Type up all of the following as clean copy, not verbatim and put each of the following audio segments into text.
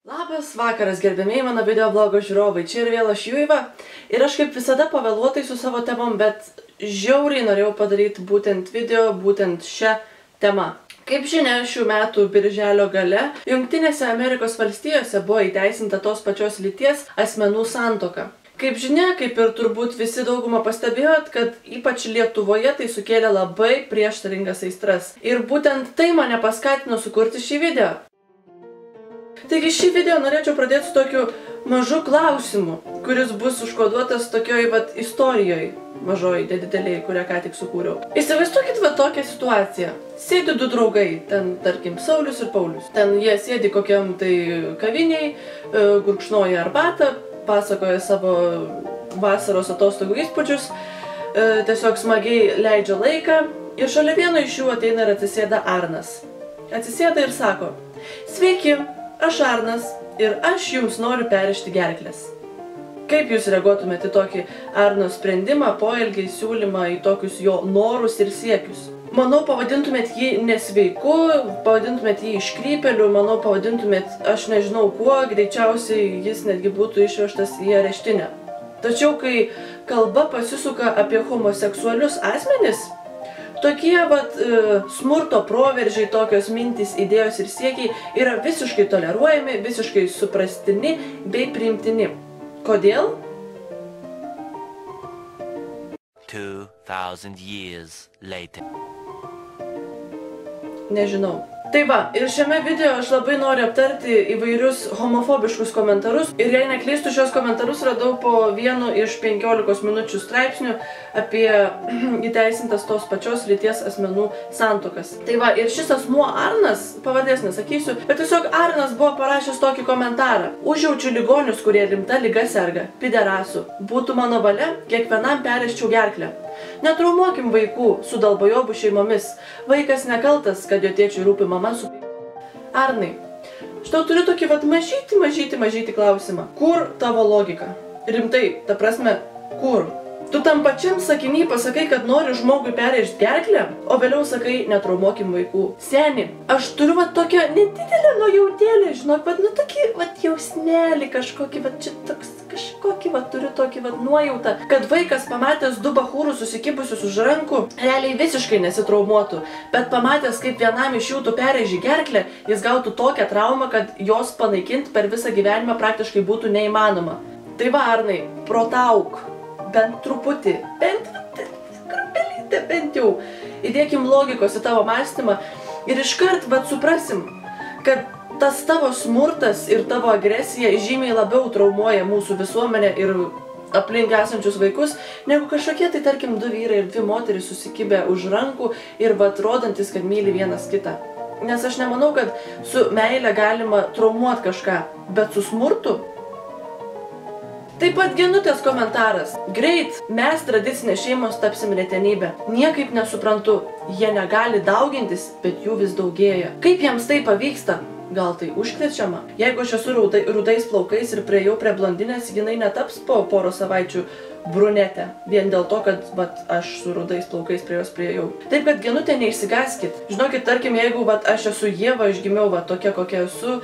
Labas vakaras, gerbėmiai mano video vlogo žiūrovai, čia ir vėl aš Juiva ir aš kaip visada pavėluotai su savo temom, bet žiauriai norėjau padaryti būtent video, būtent šią temą. Kaip žinia, šių metų birželio gale Jungtinėse Amerikos valstijose buvo įteisinta tos pačios lyties asmenų santuoka. Kaip žinia, kaip ir turbūt visi daugumą pastebėjot, kad ypač Lietuvoje tai sukėlė labai prieštaringas aistras. Ir būtent tai mane paskatino sukurti šį video. Taigi šį video norėčiau pradėti su tokiu mažu klausimu, kuris bus užkoduotas tokioj istorijoje, mažoj, nedideliai, kurią ką tik sukūriau. Įsivaizduokit tokią situaciją. Sėdi du draugai, ten tarkim Saulius ir Paulius. Ten jie sėdi kokiam tai kaviniai, gurkšnoja arbatą, pasakoja savo vasaros atostogų įspūdžius, tiesiog smagiai leidžia laiką ir šalia vieno iš jų ateina ir atsisėda Arnas. Atsisėda ir sako: "Sveiki, aš Arnas ir aš jums noriu perrišti gerkles." Kaip jūs reaguotumėte į tokį Arno sprendimą, poelgį, siūlymą, į tokius jo norus ir siekius? Manau, pavadintumėt jį nesveiku, pavadintumėt jį iškrypėliu, manau, pavadintumėt aš nežinau kuo, greičiausiai jis netgi būtų išvežtas į areštinę. Tačiau, kai kalba pasisuka apie homoseksualius asmenis, tokie smurto proveržiai, tokios mintys, idėjos ir siekiai yra visiškai toleruojami, visiškai suprastini bei priimtini. Kodėl? 2000 years later. Nežinau. Tai va, ir šiame video aš labai noriu aptarti įvairius homofobiškus komentarus ir jei neklystu, šios komentarus radau po vienu iš 15 minučių straipsnių apie įteisintas tos pačios lyties asmenų santuokas. Tai va, ir šis asmuo Arnas, pavardės nesakysiu, bet tiesiog Arnas buvo parašęs tokį komentarą: "Užjaučiu ligonius, kurie rimta liga serga, piderasų. Būtų mano valia, kiekvienam perriščiau gerklę. Netraumuokim vaikų su dalbajobų šeimomis. Vaikas nekaltas, kad jo tėčiui rūpi mama su... Arnai, štai turiu tokį mažytį klausimą. Kur tavo logika? Rimtai, ta prasme, kur? Tu tam pačiam sakiny pasakai, kad nori žmogui perrišti gerklę, o vėliau sakai, netraumuokim vaikų. Seni, aš turiu tokią nedidelę nuojautėlę, žinok, tokį jausmelį kažkokį, čia toks kažkokį, turiu tokį nuojautą, kad vaikas pamatęs du bachūrus susikibusius už rankų, realiai visiškai nesitraumuotų, bet pamatęs, kaip vienam iš jų tu perrėži gerklę, jis gautų tokią traumą, kad jos panaikinti per visą gyvenimą praktiškai būtų neįmanoma. Tai va, Arnai, protauk. Bent truputį, bent jau. Įdėkim logikos į tavo mąstymą ir iškart suprasim, kad tas tavo smurtas ir tavo agresija žymiai labiau traumuoja mūsų visuomenę ir aplink esančius vaikus, negu kažkokie tai tarkim du vyrai ir dvi moterys susikibę už rankų ir rodantis, kad myli vienas kitą. Nes aš nemanau, kad su meile galima traumuoti kažką, bet su smurtu. Taip pat Genutės komentaras: "Greit, mes tradicinės šeimos tapsim retenybę. Niekaip nesuprantu, jie negali daugintis, bet jų vis daugėja. Kaip jiems tai pavyksta? Gal tai užkrečiama? Jeigu aš esu rudais plaukais ir priėjau prie blondinės, jinai netaps po poros savaičių brunetė, vien dėl to, kad aš su rudais plaukais prie jos priėjau." Taip kad, Genutė, neišsigąskit. Žinokit, tarkim, jeigu aš esu Ieva, aš gimiau tokia, kokia esu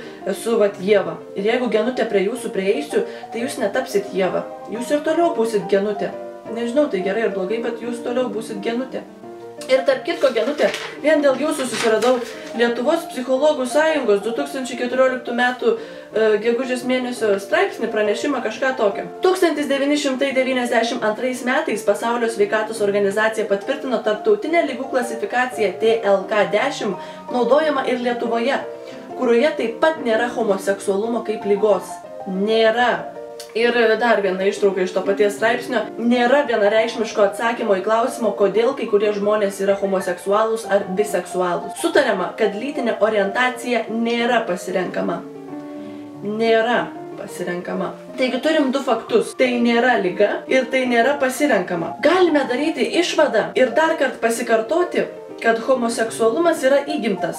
Ieva. Ir jeigu, Genutė, prie jūsų prieisiu, tai jūs netapsit Ieva. Jūs ir toliau būsit Genutė. Nežinau, tai gerai ar blogai, bet jūs toliau būsit Genutė. Ir tarp kitko, Genutė, vien dėl jūsų susiradau Lietuvos psichologų sąjungos 2014 metų gegužės mėnesio straipsnį, pranešimą, kažką tokio. 1992 metais Pasaulio sveikatos organizacija patvirtino tarptautinę ligų klasifikaciją TLK-10, naudojama ir Lietuvoje, kurioje taip pat nėra homoseksualumo kaip ligos. Nėra. Ir dar viena ištrauka iš to paties straipsnio: "Nėra vienareikšmiško atsakymo į klausimą, kodėl kai kurie žmonės yra homoseksualūs ar biseksualūs. Sutariama, kad lytinė orientacija nėra pasirenkama." Nėra pasirenkama. Taigi turim du faktus. Tai nėra liga ir tai nėra pasirenkama. Galime daryti išvadą ir dar kart pasikartoti, kad homoseksualumas yra įgimtas.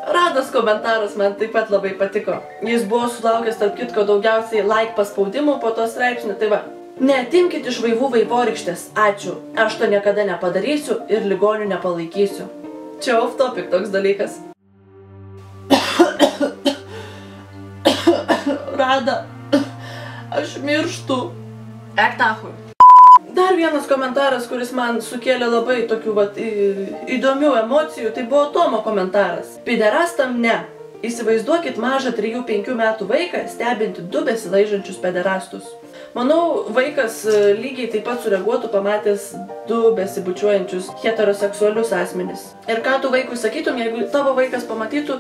Rados komentaras man taip pat labai patiko. Jis buvo sulaukęs, tarp kitko, daugiausiai like paspaudimų po to straipsnių. Tai va: "Neatimkit iš vaivų vaivorykštės. Ačiū. Aš to niekada nepadarysiu ir ligonių nepalaikysiu." Čia off topic toks dalykas. Vlada, aš mirštu. Ektahui. Dar vienas komentaras, kuris man sukėlė labai tokių įdomių emocijų, tai buvo Tomo komentaras. Pederastam ne. Įsivaizduokit mažą 3-5 metų vaiką stebinti 2 besilaižančius pederastus. Manau, vaikas lygiai taip pat sureaguotų pamatęs 2 besibučiuojančius heteroseksualius asmenis. Ir ką tu vaikui sakytum, jeigu tavo vaikas pamatytų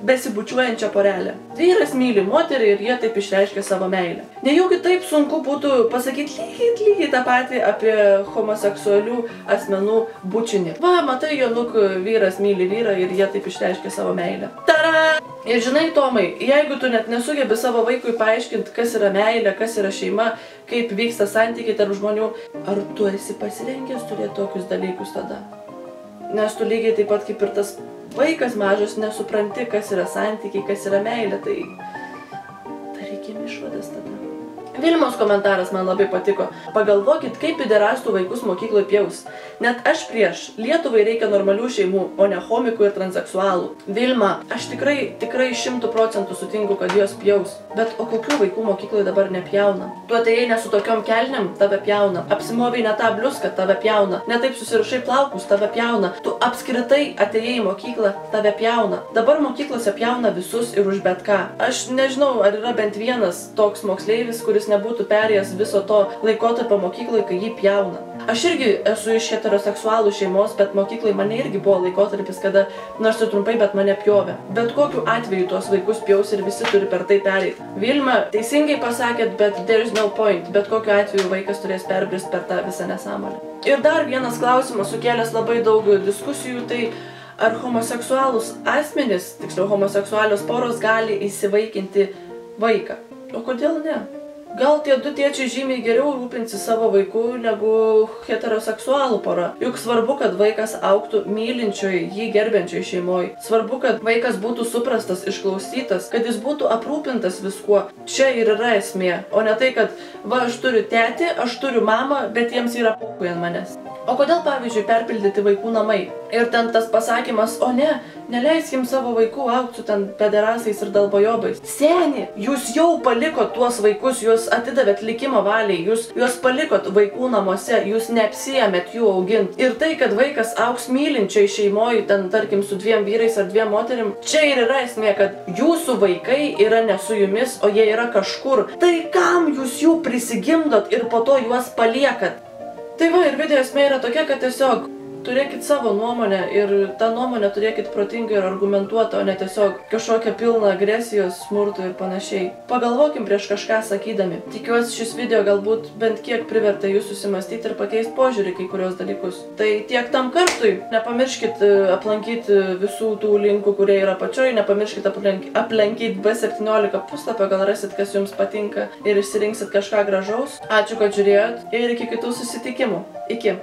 besibučiuojančią porelę. Vyras myli moterį ir jie taip išreiškia savo meilę. Nejaugi taip sunku būtų pasakyti lygiai tą patį apie homoseksualių asmenų bučinį. Va, matai, Jonuk, vyras myli vyrą ir jie taip išreiškia savo meilę. Tada! Ir žinai, Tomai, jeigu tu net nesugebi savo vaikui paaiškinti, kas yra meilė, kas yra šeima, kaip vyksta santykiai tarp žmonių, ar tu esi pasirengęs turėti tokius dalykus tada? Nes tu lygiai taip pat kaip ir tas vaikas mažas nesupranti, kas yra santykiai, kas yra meilė, tai darykim išvadas tada. Vilmos komentaras man labai patiko. Pagalvokit, kaip pederastų vaikus mokykloje pjaus. Net aš prieš. Lietuvai reikia normalių šeimų, o ne homikų ir transseksualų. Vilma, aš tikrai 100% sutinku, kad jos pjaus. Bet o kokių vaikų mokykloje dabar nepjauna? Tu atėjai ne su tokiom kelniam, tave pjauna. Apsimovei ne tą bliuską, tave pjauna. Ne taip susirašai plaukus, tave pjauna. Tu apskritai atėjai į mokyklą, tave pjauna. Dabar mokyklose pjauna visus ir už bet ką. Aš nežinau, ar yra bent vienas toks moksleivis, kuris nebūtų perėjęs viso to laikotarpio mokykloje, kai jį pjauna. Aš irgi esu iš heteroseksualų šeimos, bet mokykloje mane irgi buvo laikotarpis, kada, nors ir trumpai, bet mane pjovė. Bet kokiu atveju tuos vaikus pjaus ir visi turi per tai pereiti. Vilma, teisingai pasakėt, bet there's no point. Bet kokiu atveju vaikas turės perbrist per tą visą nesąmonę. Ir dar vienas klausimas sukėlęs labai daug diskusijų, tai ar homoseksualūs asmenys, tiksliau homoseksualios poros, gali įsivaikinti vaiką? O kodėl ne? Gal tie 2 tėčiai žymiai geriau rūpinsi savo vaikų negu heteroseksualų pora. Juk svarbu, kad vaikas augtų mylinčioj, jį gerbiančioj šeimoj. Svarbu, kad vaikas būtų suprastas, išklausytas, kad jis būtų aprūpintas viskuo. Čia ir yra esmė, o ne tai, kad va, aš turiu tėtį, aš turiu mamą, bet jiems yra pokui ant manęs. O kodėl, pavyzdžiui, perpildyti vaikų namai? Ir ten tas pasakymas, o ne, neleiskim savo vaikų augti su ten pederasais ir dalbojobais. Seni, jūs jau palikot tuos vaikus, jūs atidavėt likimo valiai, jūs juos palikot vaikų namuose, jūs neapsiėmėt jų auginti. Ir tai, kad vaikas augs mylinčiai šeimoje, ten tarkim su 2 vyrais ar 2 moterim, čia ir yra esmė, kad jūsų vaikai yra ne su jumis, o jie yra kažkur. Tai kam jūs jų prisigimdot ir po to juos paliekat? Tai va, ir video esmė yra tokia, kad tiesiog turėkit savo nuomonę ir tą nuomonę turėkit protingą ir argumentuotą, o ne tiesiog kažkokią pilną agresijos, smurtų ir panašiai. Pagalvokim prieš kažką sakydami. Tikiuosi, šis video galbūt bent kiek privertė jūs susimastyti ir pakeisti požiūrį kai kurios dalykus. Tai tiek tam kartui. Nepamirškit aplankyti visų tų linkų, kurie yra apačioj, nepamirškit aplankyti B17 puslapio, gal rasit, kas jums patinka ir išsirinksit kažką gražaus. Ačiū, kad žiūrėjot ir iki kitų susitikimų. Iki.